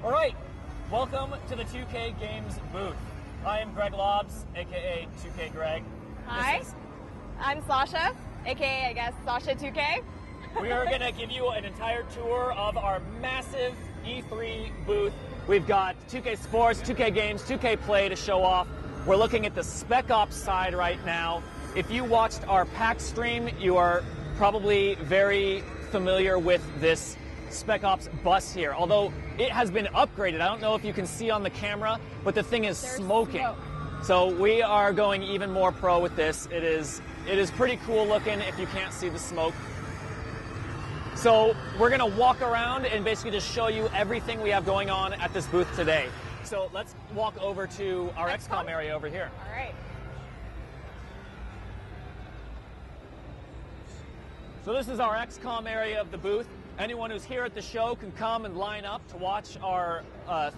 All right, welcome to the 2K Games booth. I am Greg Lobbs, aka 2K Greg. Hi, I'm Sasha, aka I guess Sasha2K. We are going to give you an entire tour of our massive E3 booth. We've got 2K Sports, 2K Games, 2K Play to show off. We're looking at the Spec Ops side right now. If you watched our PAX stream, you are probably very familiar with this Spec Ops bus here, although it has been upgraded. I don't know if you can see on the camera, but the thing is smoking. Smoke. So we are going even more pro with this. It is pretty cool looking if you can't see the smoke. So we're gonna walk around and basically just show you everything we have going on at this booth today. So let's walk over to our XCOM area over here. All right. So this is our XCOM area of the booth. Anyone who's here at the show can come and line up to watch our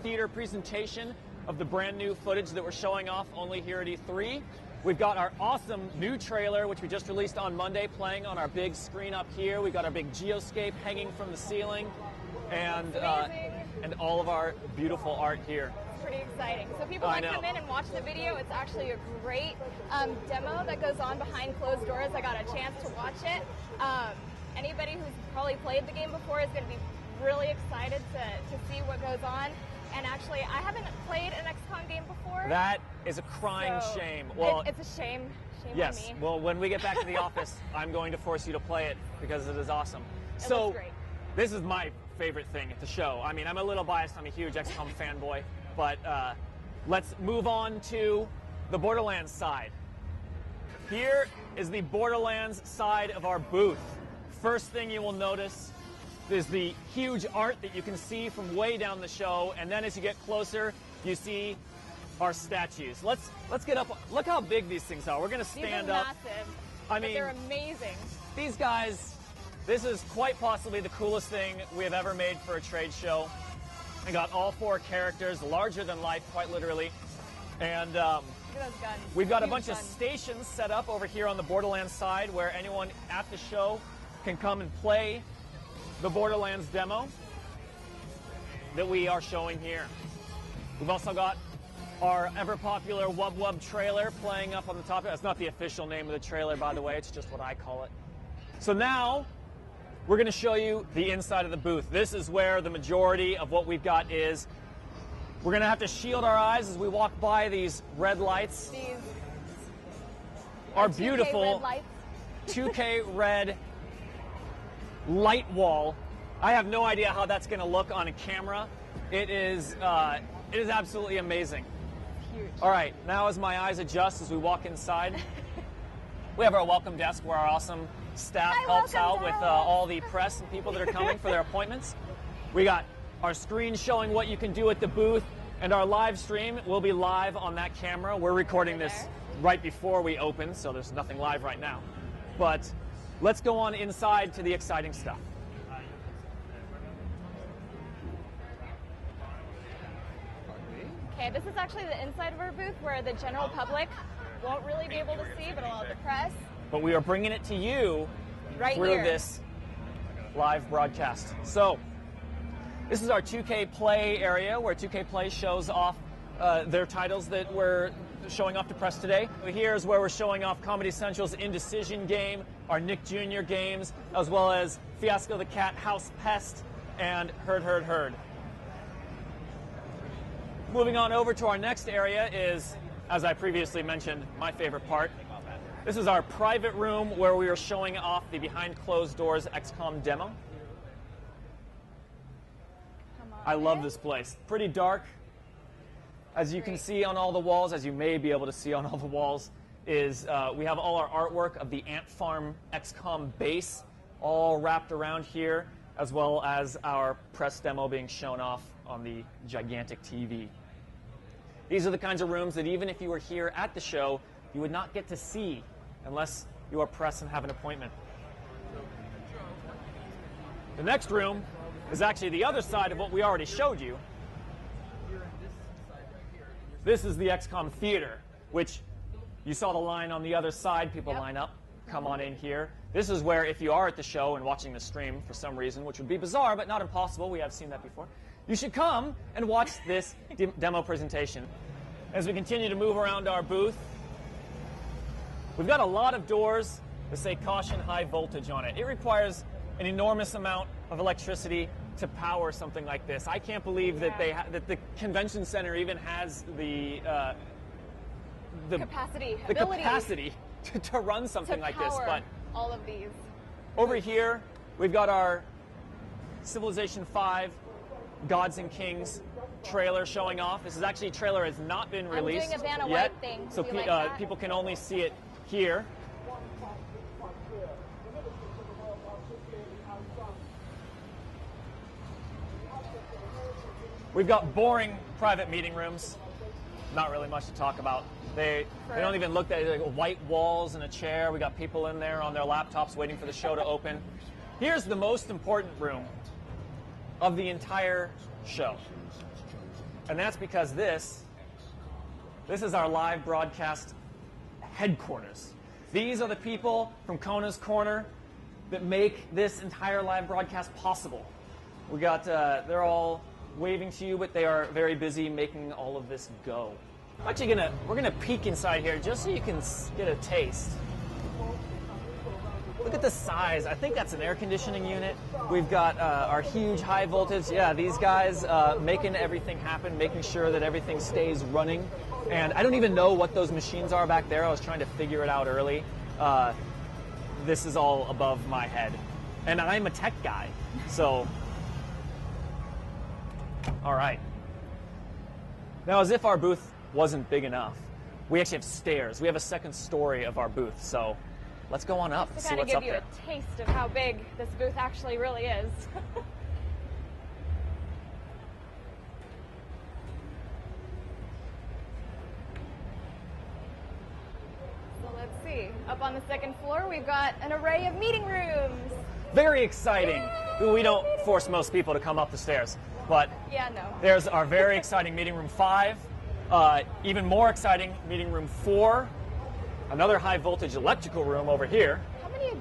theater presentation of the brand new footage that we're showing off only here at E3. We've got our awesome new trailer, which we just released on Monday, playing on our big screen up here. We've got our big geoscape hanging from the ceiling, and all of our beautiful art here. It's pretty exciting. So people can come in and watch the video. It's actually a great demo that goes on behind closed doors. I got a chance to watch it. Anybody who's probably played the game before is going to be really excited to see what goes on. And actually, I haven't played an XCOM game before. That is a crying shame. Well, it's a shame. Yes. On me. Well, when we get back to the office, I'm going to force you to play it because it is awesome. It looks great. This is my favorite thing at the show. I mean, I'm a little biased. I'm a huge XCOM fanboy. But let's move on to the Borderlands side. Here is the Borderlands side of our booth. First thing you will notice is the huge art that you can see from way down the show, and then as you get closer, you see our statues. Let's get up. Look how big these things are. We're going to stand up. These are massive. I mean, they're amazing. These guys, this is quite possibly the coolest thing we have ever made for a trade show. We got all 4 characters, larger than life, quite literally, and look at those guns. we've got a bunch of stations set up over here on the Borderlands side where anyone at the show can come and play the Borderlands demo that we are showing here. We've also got our ever-popular Wub Wub trailer playing up on the top. That's not the official name of the trailer, by the way. It's just what I call it. So now we're going to show you the inside of the booth. This is where the majority of what we've got is. We're going to have to shield our eyes as we walk by these red lights. These are 2K beautiful red lights. 2K red light wall. I have no idea how that's going to look on a camera. It is absolutely amazing. Huge. All right, now as my eyes adjust as we walk inside, we have our welcome desk where our awesome staff helps out with all the press and people that are coming for their appointments. We got our screen showing what you can do at the booth, and our live stream will be live on that camera. We're recording this right before we open, so there's nothing live right now. But let's go on inside to the exciting stuff. Okay, this is actually the inside of our booth where the general public won't really be able to see, but a lot of the press. But we are bringing it to you through this live broadcast. So this is our 2K Play area where 2K Play shows off their titles that we're showing off to press today. Here is where we're showing off Comedy Central's Indecision game, our Nick Jr. games, as well as Fiasco the Cat, House Pest, and Herd. Moving on over to our next area is, as I previously mentioned, my favorite part. This is our private room where we are showing off the behind closed doors XCOM demo. I love this place. Pretty dark. As you can see on all the walls, as you may be able to see on all the walls, is we have all our artwork of the Ant Farm XCOM base all wrapped around here, as well as our press demo being shown off on the gigantic TV. These are the kinds of rooms that even if you were here at the show, you would not get to see unless you are press and have an appointment. The next room is actually the other side of what we already showed you. This is the XCOM Theater, which you saw the line on the other side. People line up, come on in here. This is where, if you are at the show and watching the stream for some reason, which would be bizarre but not impossible, we have seen that before, you should come and watch this demo presentation. As we continue to move around our booth, we've got a lot of doors that say caution high voltage on it. It requires an enormous amount of electricity to power something like this. I can't believe that that the convention center even has the capacity to run something like this. But all of these. Over here, we've got our Civilization 5 Gods and Kings trailer showing off. This is actually a trailer has not been released I'm doing a Vanna yet, White thing. so people can only see it here. We've got boring private meeting rooms. Not really much to talk about. They don't even look at it, like white walls and a chair. We got people in there on their laptops waiting for the show to open. Here's the most important room of the entire show. And that's because this is our live broadcast headquarters. These are the people from Kona's Corner that make this entire live broadcast possible. We got, they're all waving to you, but they are very busy making all of this go. I'm actually we're gonna peek inside here just so you can get a taste. Look at the size. I think that's an air conditioning unit. We've got our huge high voltage. Yeah, these guys making everything happen, making sure that everything stays running. And I don't even know what those machines are back there. I was trying to figure it out early. This is all above my head. And I'm a tech guy, so. All right. Now, as if our booth wasn't big enough, we actually have stairs. We have a second story of our booth, so let's go on up and see what's up there. To kind of give you a taste of how big this booth actually really is. So let's see. Up on the second floor, we've got an array of meeting rooms. Very exciting. Yay! We don't force most people to come up the stairs, but yeah, no. There's our very exciting meeting room 5. Even more exciting, meeting room 4. Another high voltage electrical room over here. How many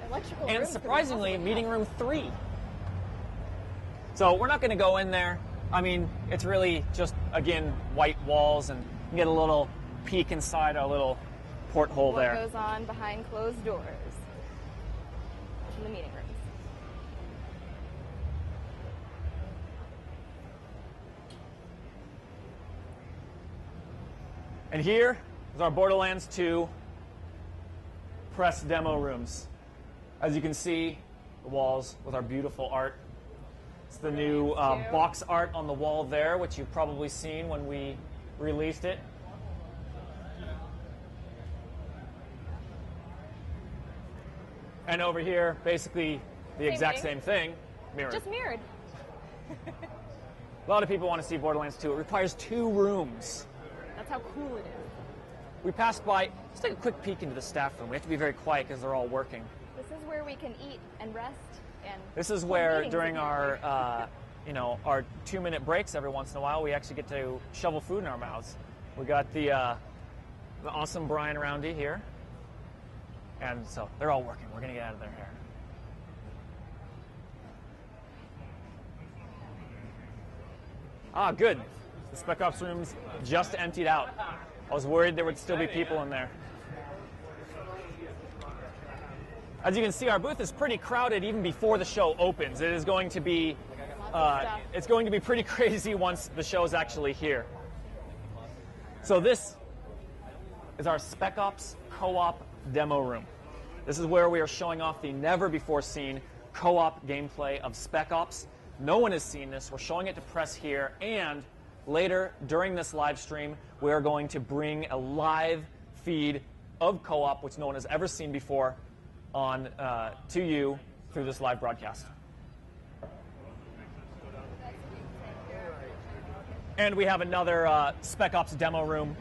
electrical rooms? And surprisingly, meeting room 3. So we're not going to go in there. I mean, it's really just, again, white walls, and you can get a little peek inside our little porthole there. What goes on behind closed doors in the meeting rooms. And here is our Borderlands 2 press demo rooms. As you can see, the walls with our beautiful art. It's the new box art on the wall there, which you've probably seen when we released it. And over here, basically the exact same thing, mirrored. Just mirrored. A lot of people want to see Borderlands 2. It requires 2 rooms. That's how cool it is. We passed by. Let's take a quick peek into the staff room. We have to be very quiet because they're all working. This is where we can eat and rest. And this is where, during our, our 2-minute breaks every once in a while, we actually get to shovel food in our mouths. We got the awesome Brian Roundy here, and so they're all working. We're gonna get out of their hair. Ah, good. The Spec Ops room's just emptied out. I was worried there would still be people in there. As you can see, our booth is pretty crowded even before the show opens. It is going to be, it's going to be pretty crazy once the show is actually here. So this is our Spec Ops co-op demo room. This is where we are showing off the never-before-seen co-op gameplay of Spec Ops. No one has seen this. We're showing it to press here, and later, during this live stream, we are going to bring a live feed of co-op, which no one has ever seen before, on to you through this live broadcast. And we have another Spec Ops demo room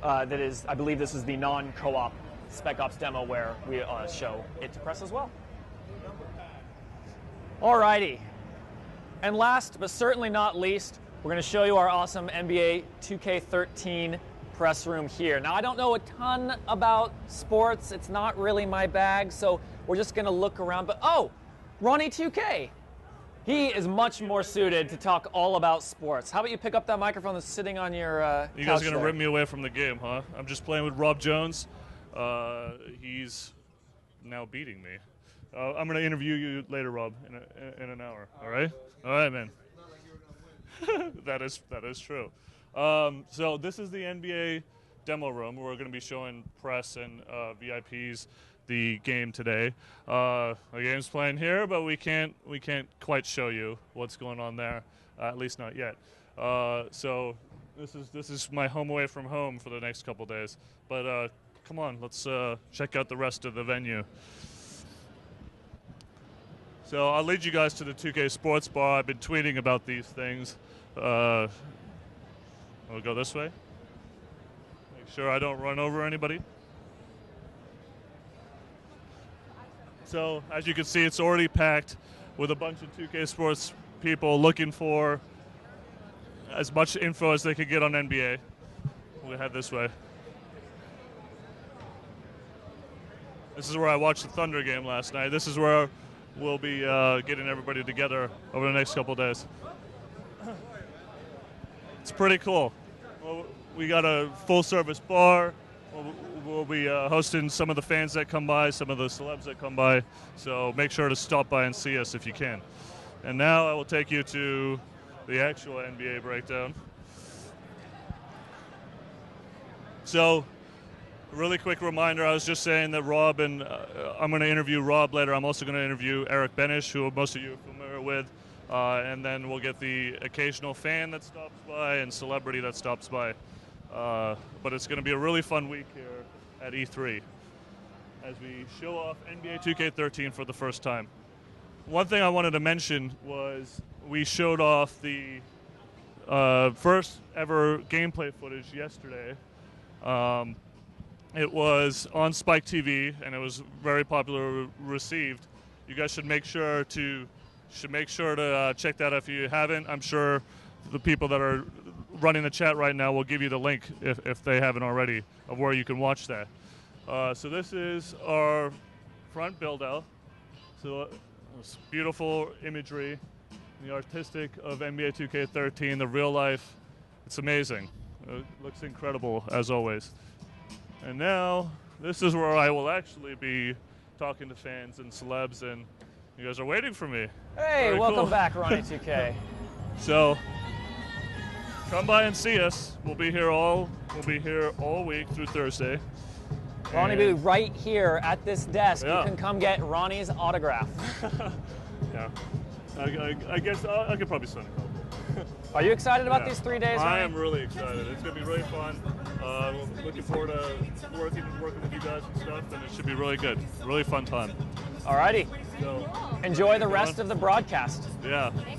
that is, I believe this is the non-co-op Spec Ops demo where we show it to press as well. Alrighty. And last, but certainly not least, we're going to show you our awesome NBA 2K13 press room here. Now, I don't know a ton about sports. It's not really my bag, so we're just going to look around. But, oh, Ronnie2K. He is much more suited to talk all about sports. How about you pick up that microphone that's sitting on your You guys are going to there? rip me away from the game, huh? I'm just playing with Rob Jones. He's now beating me. I'm going to interview you later, Rob, in an hour. All right? All right, man. That is true. So this is the NBA demo room where we're going to be showing press and VIPs the game today. The game's playing here, but we can't quite show you what's going on there, at least not yet. So this is my home away from home for the next couple days. But come on, let's check out the rest of the venue. So I'll lead you guys to the 2K Sports Bar. I've been tweeting about these things. We'll go this way. Make sure I don't run over anybody. So as you can see, it's already packed with a bunch of 2K Sports people looking for as much info as they could get on NBA. We'll head this way. This is where I watched the Thunder game last night. This is where we'll be getting everybody together over the next couple of days. It's pretty cool. Well, we got a full-service bar. We'll be hosting some of the fans that come by, some of the celebs that come by. So make sure to stop by and see us if you can. And now I will take you to the actual NBA breakdown. So, a really quick reminder, I was just saying that Rob and I'm going to interview Rob later. I'm also going to interview Eric Benish, who most of you are familiar with. And then we'll get the occasional fan that stops by and celebrity that stops by. But it's going to be a really fun week here at E3 as we show off NBA 2K13 for the first time. One thing I wanted to mention was we showed off the first ever gameplay footage yesterday. It was on Spike TV, and it was very popular received. You guys should make sure to check that out if you haven't. I'm sure the people that are running the chat right now will give you the link if they haven't already of where you can watch that. So this is our front build out. So it's beautiful imagery, the artistic of NBA 2K13, the real life. It's amazing. It looks incredible as always. And now, this is where I will actually be talking to fans and celebs, and you guys are waiting for me. Hey, Very welcome cool. back, Ronnie2K. So, come by and see us. We'll be here all week through Thursday. Ronnie will be right here at this desk. Yeah. You can come get Ronnie's autograph. Yeah. I guess I could probably sign a couple. Are you excited about Yeah. these 3 days, I Ronnie? am really excited. It's going to be really fun. Looking forward to working with you guys and stuff, and it should be really good. Really fun time. Alrighty. So, Enjoy the rest of the broadcast. yeah. Thanks.